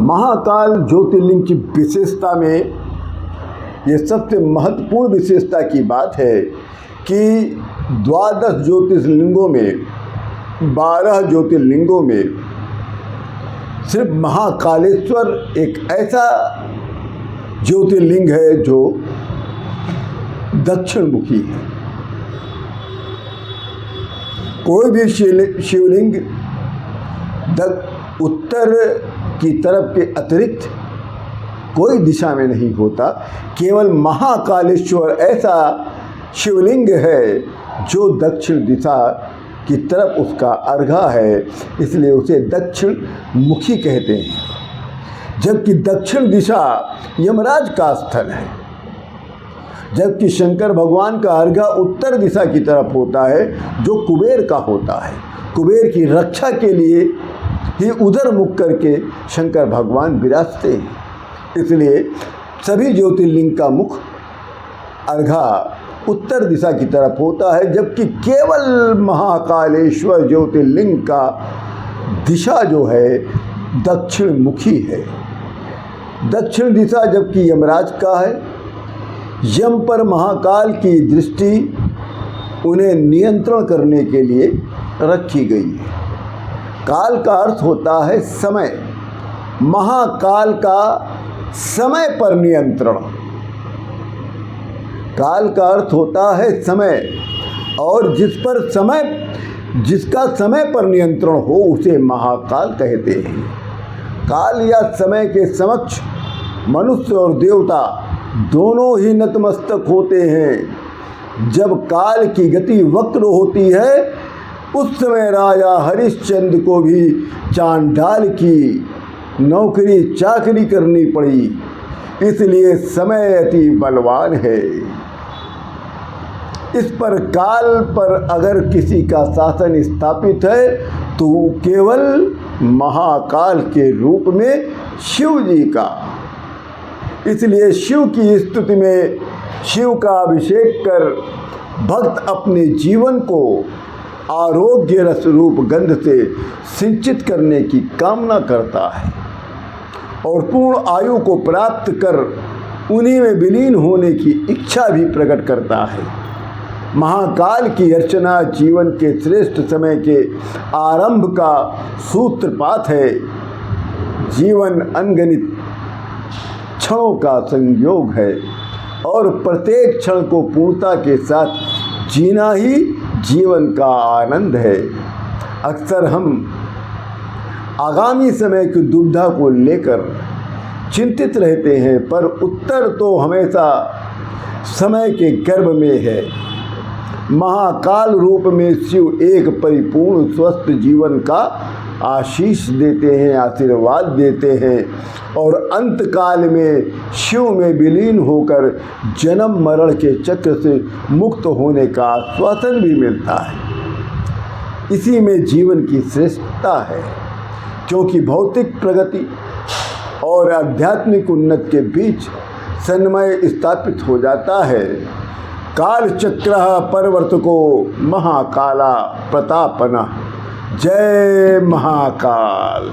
महाकाल ज्योतिर्लिंग की विशेषता में ये सबसे महत्वपूर्ण विशेषता की बात है कि 12 ज्योतिर्लिंगों में 12 ज्योतिर्लिंगों में सिर्फ महाकालेश्वर एक ऐसा ज्योतिर्लिंग है जो दक्षिण मुखी है। कोई भी शिवलिंग उत्तर की तरफ के अतिरिक्त कोई दिशा में नहीं होता। केवल महाकालेश्वर ऐसा शिवलिंग है जो दक्षिण दिशा की तरफ उसका अर्घा है, इसलिए उसे दक्षिण मुखी कहते हैं। जबकि दक्षिण दिशा यमराज का स्थल है, जबकि शंकर भगवान का अर्घा उत्तर दिशा की तरफ होता है जो कुबेर का होता है। कुबेर की रक्षा के लिए ही उधर मुख करके शंकर भगवान विराजते हैं, इसलिए सभी ज्योतिर्लिंग का मुख अर्घा उत्तर दिशा की तरफ होता है। जबकि केवल महाकालेश्वर ज्योतिर्लिंग का दिशा जो है दक्षिण मुखी है। दक्षिण दिशा जबकि यमराज का है, यम पर महाकाल की दृष्टि उन्हें नियंत्रण करने के लिए रखी गई है। काल का अर्थ होता है समय, महाकाल का समय पर नियंत्रण। काल का अर्थ होता है समय, और जिसका समय पर नियंत्रण हो उसे महाकाल कहते हैं। काल या समय के समक्ष मनुष्य और देवता दोनों ही नतमस्तक होते हैं। जब काल की गति वक्र होती है उस समय राजा हरिश्चंद्र को भी चांडाल की नौकरी चाकरी करनी पड़ी, इसलिए समय अति बलवान है। इस पर काल पर अगर किसी का शासन स्थापित है तो केवल महाकाल के रूप में शिव जी का। इसलिए शिव की स्तुति में शिव का अभिषेक कर भक्त अपने जीवन को आरोग्य रस रूप गंध से सिंचित करने की कामना करता है और पूर्ण आयु को प्राप्त कर उन्हीं में विलीन होने की इच्छा भी प्रकट करता है। महाकाल की अर्चना जीवन के श्रेष्ठ समय के आरंभ का सूत्रपात है। जीवन अनगिनत क्षणों का संयोग है और प्रत्येक क्षण को पूर्णता के साथ जीना ही जीवन का आनंद है। अक्सर हम आगामी समय की दुविधा को लेकर चिंतित रहते हैं, पर उत्तर तो हमेशा समय के गर्भ में है। महाकाल रूप में शिव एक परिपूर्ण स्वस्थ जीवन का आशीष देते हैं, आशीर्वाद देते हैं और अंत काल में शिव में विलीन होकर जन्म मरण के चक्र से मुक्त होने का आश्वासन भी मिलता है। इसी में जीवन की श्रेष्ठता है, क्योंकि भौतिक प्रगति और आध्यात्मिक उन्नति के बीच सन्मय स्थापित हो जाता है। काल चक्र परिवर्तको महाकाला प्रतापनः। जय महाकाल।